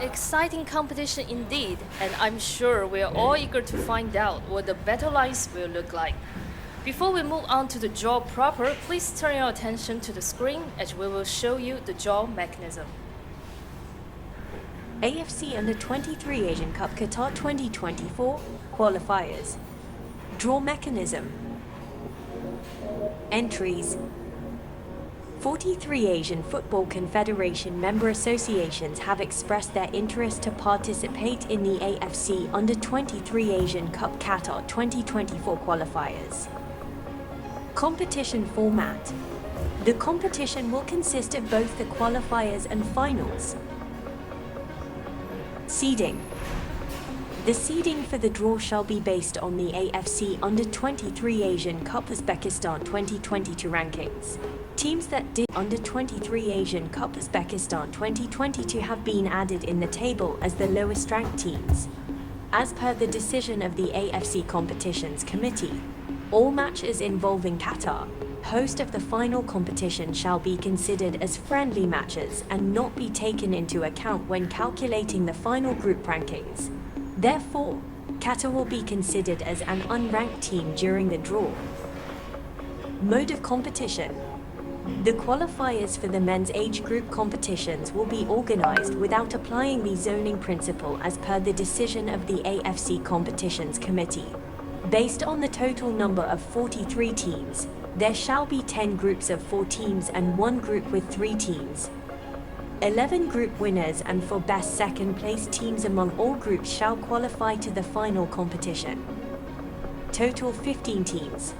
exciting competition indeed, and I'm sure we are all eager to find out what the battle lines will look like. Before we move on to the draw proper, please turn your attention to the screen as we will show you the draw mechanism. AFC Under-23 Asian Cup Qatar 2024 qualifiers. Draw mechanism. Entries. 43 Asian Football Confederation member associations have expressed their interest to participate in the AFC Under-23 Asian Cup Qatar 2024 qualifiers. Competition format. The competition will consist of both the qualifiers and finals. Seeding. The seeding for the draw shall be based on the AFC Under-23 Asian Cup Uzbekistan 2022 rankings. Teams that did Under-23 Asian Cup Uzbekistan 2022 have been added in the table as the lowest ranked teams. As per the decision of the AFC Competitions Committee, all matches involving Qatar, host of the final competition, shall be considered as friendly matches and not be taken into account when calculating the final group rankings. Therefore, Qatar will be considered as an unranked team during the draw. Mode of competition. The qualifiers for the men's age group competitions will be organized without applying the zoning principle as per the decision of the AFC Competitions Committee. Based on the total number of 43 teams, there shall be 10 groups of 4 teams and 1 group with 3 teams. 11 group winners and for best second place teams among all groups shall qualify to the final competition. Total 15 teams.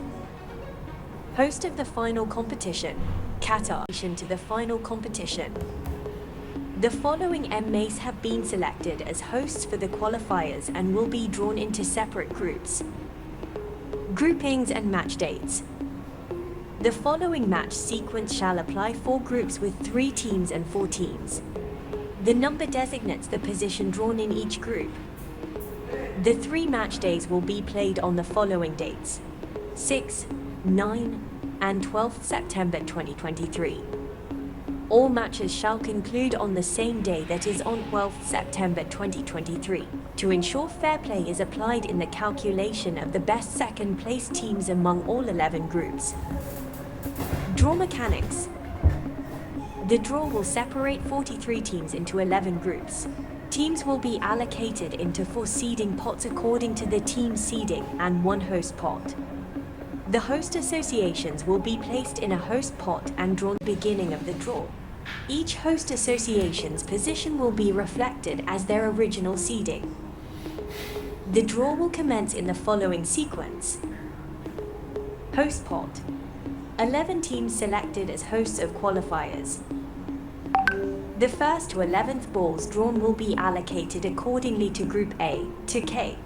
Host of the final competition, Qatar. To the final competition. The following MAs have been selected as hosts for the qualifiers and will be drawn into separate groups. Groupings and match dates. The following match sequence shall apply for groups with 3 teams and 4 teams. The number designates the position drawn in each group. The 3 match days will be played on the following dates: 6, 9, and 12 September 2023. All matches shall conclude on the same day, that is on 12 September 2023, to ensure fair play is applied in the calculation of the best second place teams among all 11 groups. Draw mechanics. The draw will separate 43 teams into 11 groups. Teams will be allocated into 4 seeding pots according to the team seeding and 1 host pot. The host associations will be placed in a host pot and drawn at the beginning of the draw. Each host association's position will be reflected as their original seeding. The draw will commence in the following sequence. Host pot. 11 teams selected as hosts of qualifiers. The first to 11th balls drawn will be allocated accordingly to Group A to K.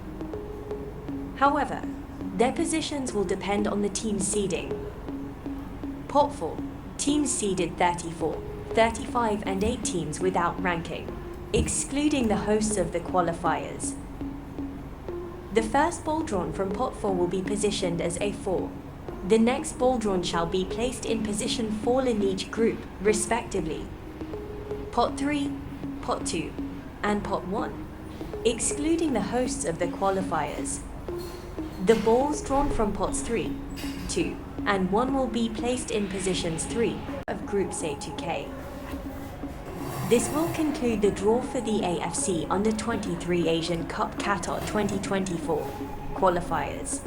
However, their positions will depend on the team's seeding. Pot 4. Teams seeded 34, 35 and 8 teams without ranking, excluding the hosts of the qualifiers. The first ball drawn from Pot 4 will be positioned as A4. The next ball drawn shall be placed in position 4 in each group, respectively. Pot 3, Pot 2, and Pot 1, excluding the hosts of the qualifiers. The balls drawn from Pots 3, 2, and 1 will be placed in positions 3 of Groups A to K. This will conclude the draw for the AFC Under-23 Asian Cup Qatar 2024 qualifiers.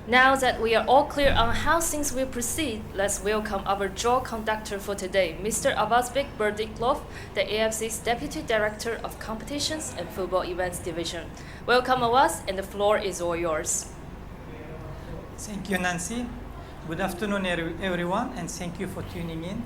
Now that we are all clear on how things will proceed, let's welcome our draw conductor for today, Mr. Avazbek Berdiklov, the AFC's Deputy Director of Competitions and Football Events Division. Welcome, Avaz, and the floor is all yours. Thank you, Nancy. Good afternoon, everyone, and thank you for tuning in.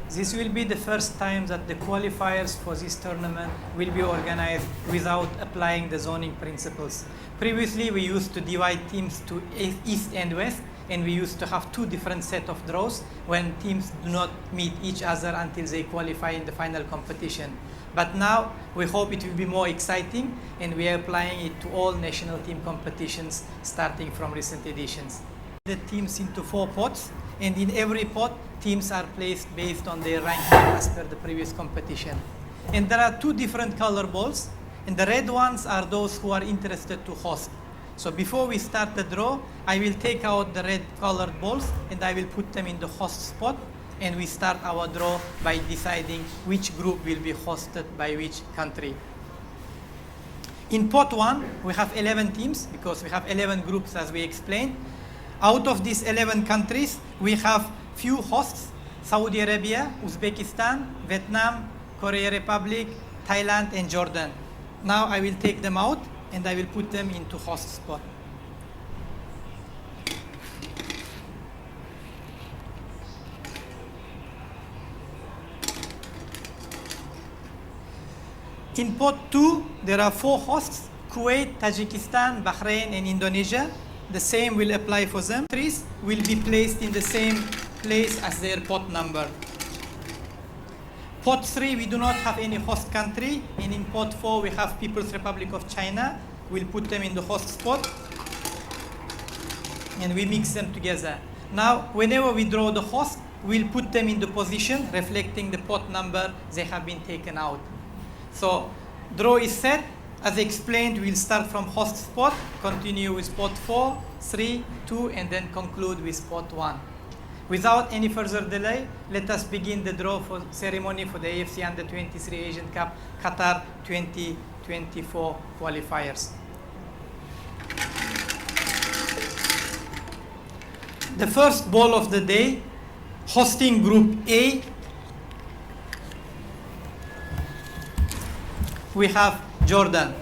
This will be the first time that the qualifiers for this tournament will be organized without applying the zoning principles. Previously, we used to divide teams to east and west, and we used to have 2 different sets of draws when teams do not meet each other until they qualify in the final competition. But now, we hope it will be more exciting, and we are applying it to all national team competitions starting from recent editions. the teams into 4 pots, and in every pot, teams are placed based on their ranking as per the previous competition. And there are 2 different color balls, and the red ones are those who are interested to host. So before we start the draw, I will take out the red colored balls and I will put them in the host spot, and we start our draw by deciding which group will be hosted by which country. In pot 1, we have 11 teams because we have 11 groups as we explained. Out of these 11 countries, we have few hosts: Saudi Arabia, Uzbekistan, Vietnam, Korea Republic, Thailand, and Jordan. Now I will take them out and I will put them into host spot. In pot 2, there are 4 hosts: Kuwait, Tajikistan, Bahrain, and Indonesia. The same will apply for them. Countries will be placed in the same place as their pot number. Pot 3, we do not have any host country, and in pot 4, we have People's Republic of China. We'll put them in the host spot, and we mix them together. Now, whenever we draw the host, we'll put them in the position reflecting the pot number they have been taken out. So, draw is set. As explained, we'll start from host spot, continue with pot 4, 3, 2, and then conclude with pot 1. Without any further delay, let us begin the draw for ceremony for the AFC Under-23 Asian Cup Qatar 2024 qualifiers. The first ball of the day, hosting Group A, we have Jordan.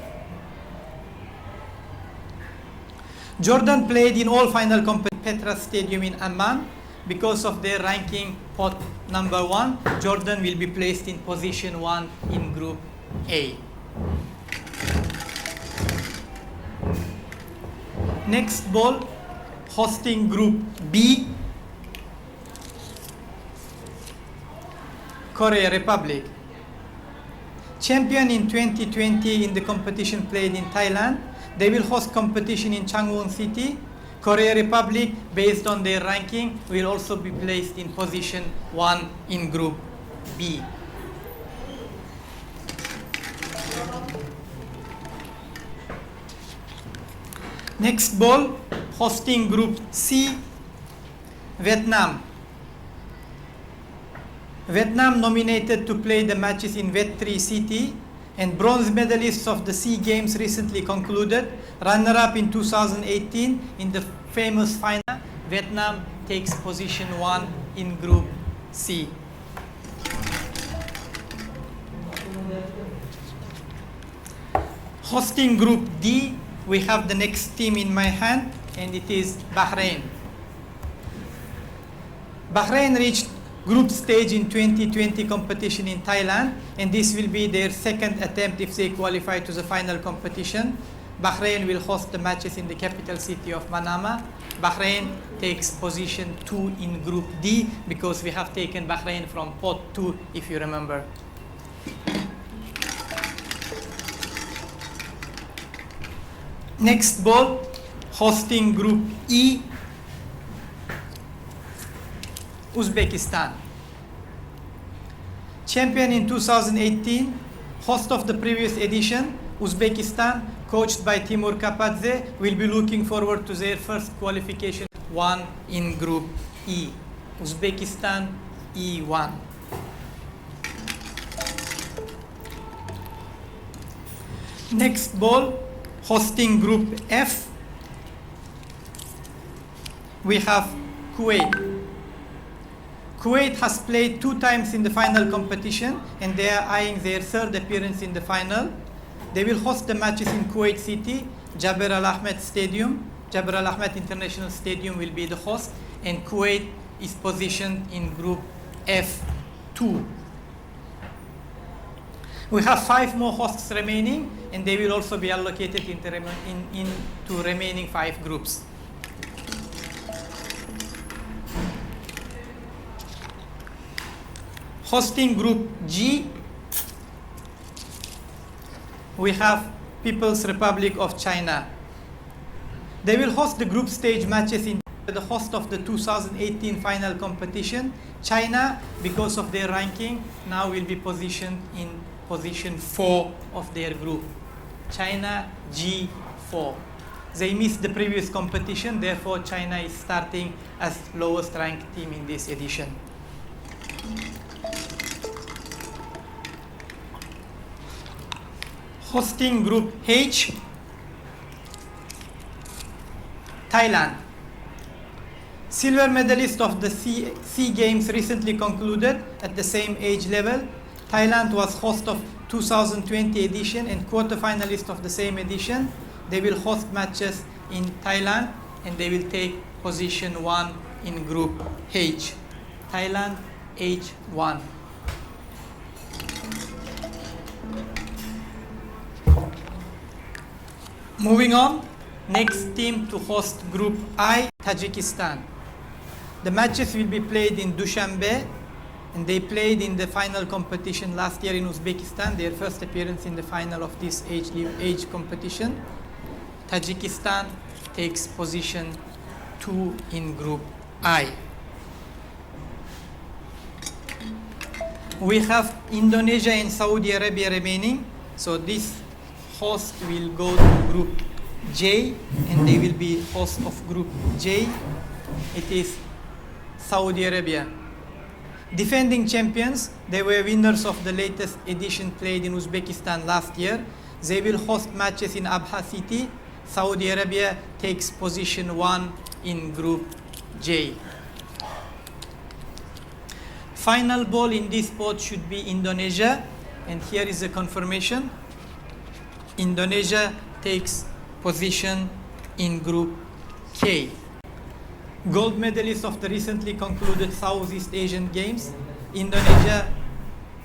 Jordan played in all final competitions at Petra Stadium in Amman. Because of their ranking pot number 1, Jordan will be placed in position 1 in Group A. Next ball, hosting Group B, Korea Republic. Champion in 2020 in the competition played in Thailand. They will host competition in Changwon City. Korea Republic, based on their ranking, will also be placed in position 1 in Group B. Next ball, hosting Group C, Vietnam. Vietnam nominated to play the matches in Viet 3 City, and bronze medalists of the SEA Games recently concluded. Runner-up in 2018 in the famous final, Vietnam takes position 1 in Group C. Hosting Group D, we have the next team in my hand, and it is Bahrain. Bahrain reached group stage in 2020 competition in Thailand, and this will be their second attempt if they qualify to the final competition. Bahrain will host the matches in the capital city of Manama. Bahrain takes position 2 in Group D because we have taken Bahrain from pot 2, if you remember. Next ball, hosting Group E, Uzbekistan. Champion in 2018, host of the previous edition, Uzbekistan, coached by Timur Kapadze, will be looking forward to their first qualification 1 in Group E. Uzbekistan E1. Next ball, hosting Group F, we have Kuwait. Kuwait has played 2 times in the final competition, and they are eyeing their 3rd appearance in the final. They will host the matches in Kuwait City, Jabir Al Ahmed Stadium. Jabir Al Ahmed International Stadium will be the host, and Kuwait is positioned in Group F2. We have 5 more hosts remaining, and they will also be allocated into remaining 5 groups. Hosting Group G, we have People's Republic of China. They will host the group stage matches in The host of the 2018 final competition, China, because of their ranking, now will be positioned in position 4 of their group. China G4. They missed the previous competition, therefore China is starting as lowest ranked team in this edition. Hosting Group H, Thailand. Silver medalist of the SEA Games recently concluded at the same age level. Thailand was host of 2020 edition and quarter-finalist of the same edition. They will host matches in Thailand and they will take position 1 in Group H. Thailand H1. Moving on, next team to host Group I, Tajikistan. The matches will be played in Dushanbe, and they played in the final competition last year in Uzbekistan, their first appearance in the final of this age competition. Tajikistan takes position 2 in Group I. We have Indonesia and Saudi Arabia remaining, so this host will go to Group J, and they will be host of Group J. It is Saudi Arabia. Defending champions, they were winners of the latest edition played in Uzbekistan last year. They will host matches in Abha City. Saudi Arabia takes position 1 in Group J. Final ball in this spot should be Indonesia, and here is a confirmation. Indonesia takes position in Group K. Gold medalist of the recently concluded Southeast Asian Games, Indonesia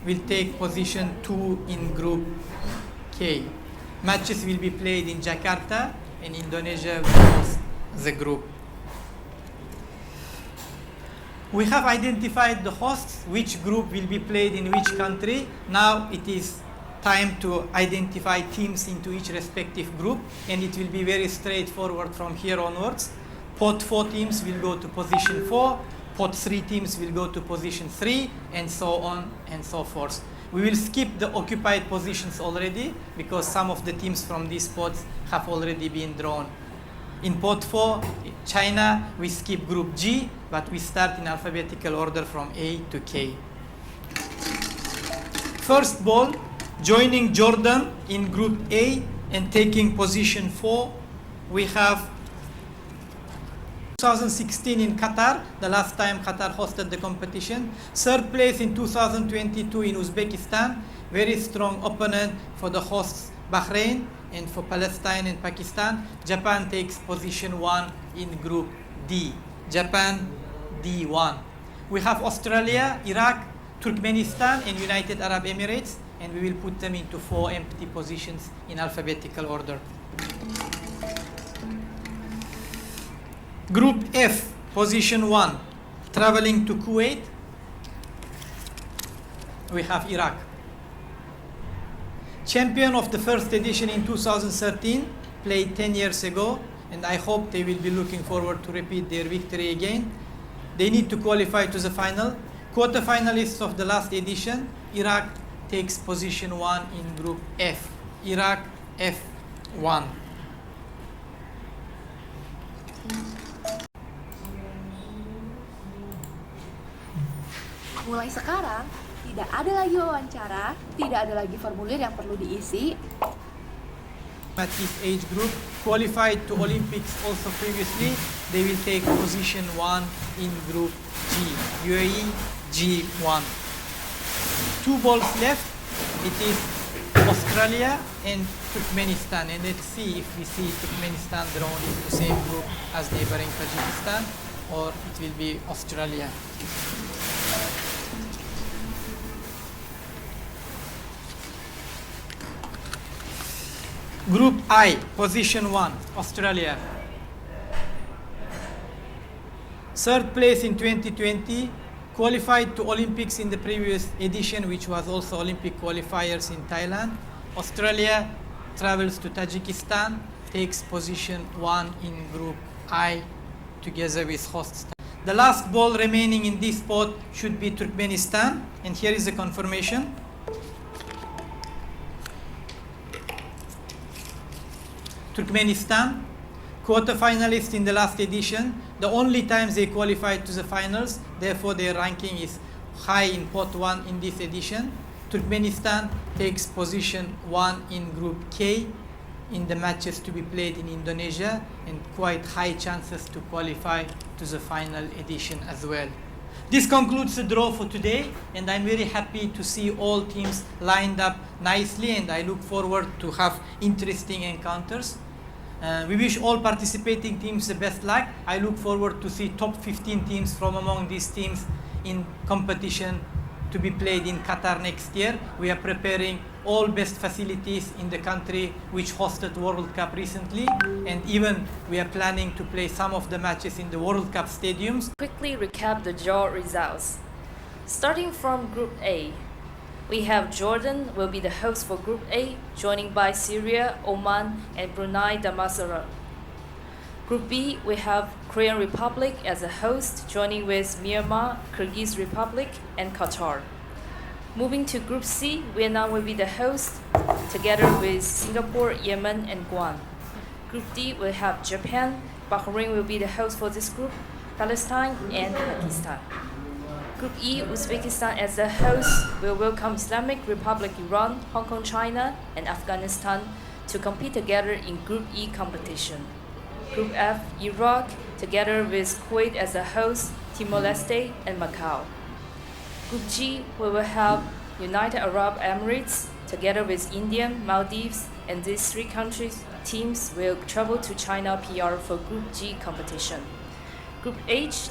will take position 2 in Group K. Matches will be played in Jakarta and Indonesia will host the group. We have identified the hosts, which group will be played in which country. Now it is time to identify teams into each respective group, and it will be very straightforward from here onwards. Pot 4 teams will go to position 4, pot 3 teams will go to position 3, and so on and so forth. We will skip the occupied positions already because some of the teams from these pots have already been drawn. In pot 4, China, we skip Group G, but we start in alphabetical order from A to K. First ball, joining Jordan in Group A and taking position 4, we have 2016 in Qatar, the last time Qatar hosted the competition. Third place in 2022 in Uzbekistan, very strong opponent for the hosts Bahrain, and for Palestine and Pakistan. Japan takes position 1 in Group D. Japan D1. We have Australia, Iraq, Turkmenistan, and United Arab Emirates, and we will put them into 4 empty positions in alphabetical order. Group F, position 1, traveling to Kuwait, we have Iraq. Champion of the first edition in 2013, played 10 years ago, and I hope they will be looking forward to repeat their victory again. They need to qualify to the final. Quarter-finalists of the last edition, Iraq takes position 1 in Group F. Iraq F1. Mulai sekarang, tidak ada lagi wawancara, tidak ada lagi formulir yang perlu diisi. At this age group, qualified to Olympics also previously, they will take position 1 in Group G. UAE G1. 2 balls left. It is Australia and Turkmenistan. And let's see if we see Turkmenistan drawn into the same group as neighboring Tajikistan, or it will be Australia. Group I, position 1, Australia. Third place in 2020, qualified to Olympics in the previous edition, which was also Olympic qualifiers in Thailand. Australia travels to Tajikistan, takes position 1 in Group I together with host. The last ball remaining in this pot should be Turkmenistan, and here is the confirmation. Turkmenistan, quarter-finalists in the last edition, the only times they qualified to the finals, therefore their ranking is high in pot 1 in this edition. Turkmenistan takes position 1 in Group K in the matches to be played in Indonesia, and quite high chances to qualify to the final edition as well. This concludes the draw for today, and I'm very happy to see all teams lined up nicely, and I look forward to have interesting encounters. We wish all participating teams the best luck. I look forward to see top 15 teams from among these teams in competition to be played in Qatar next year. We are preparing all best facilities in the country which hosted World Cup recently, and even we are planning to play some of the matches in the World Cup stadiums. Quickly recap the draw results. Starting from Group A, we have Jordan will be the host for Group A, joining by Syria, Oman, and Brunei Darussalam. Group B, we have Korean Republic as a host, joining with Myanmar, Kyrgyz Republic, and Qatar. Moving to Group C, Vietnam will be the host, together with Singapore, Yemen, and Guam. Group D will have Japan, Bahrain will be the host for this group, Palestine, and Pakistan. Group E, Uzbekistan as the host will welcome Islamic Republic Iran, Hong Kong, China, and Afghanistan to compete together in Group E competition. Group F, Iraq, together with Kuwait as the host, Timor-Leste, and Macau. Group G, we will have United Arab Emirates, together with India, Maldives, and these 3 countries teams will travel to China PR for Group G competition. Group H,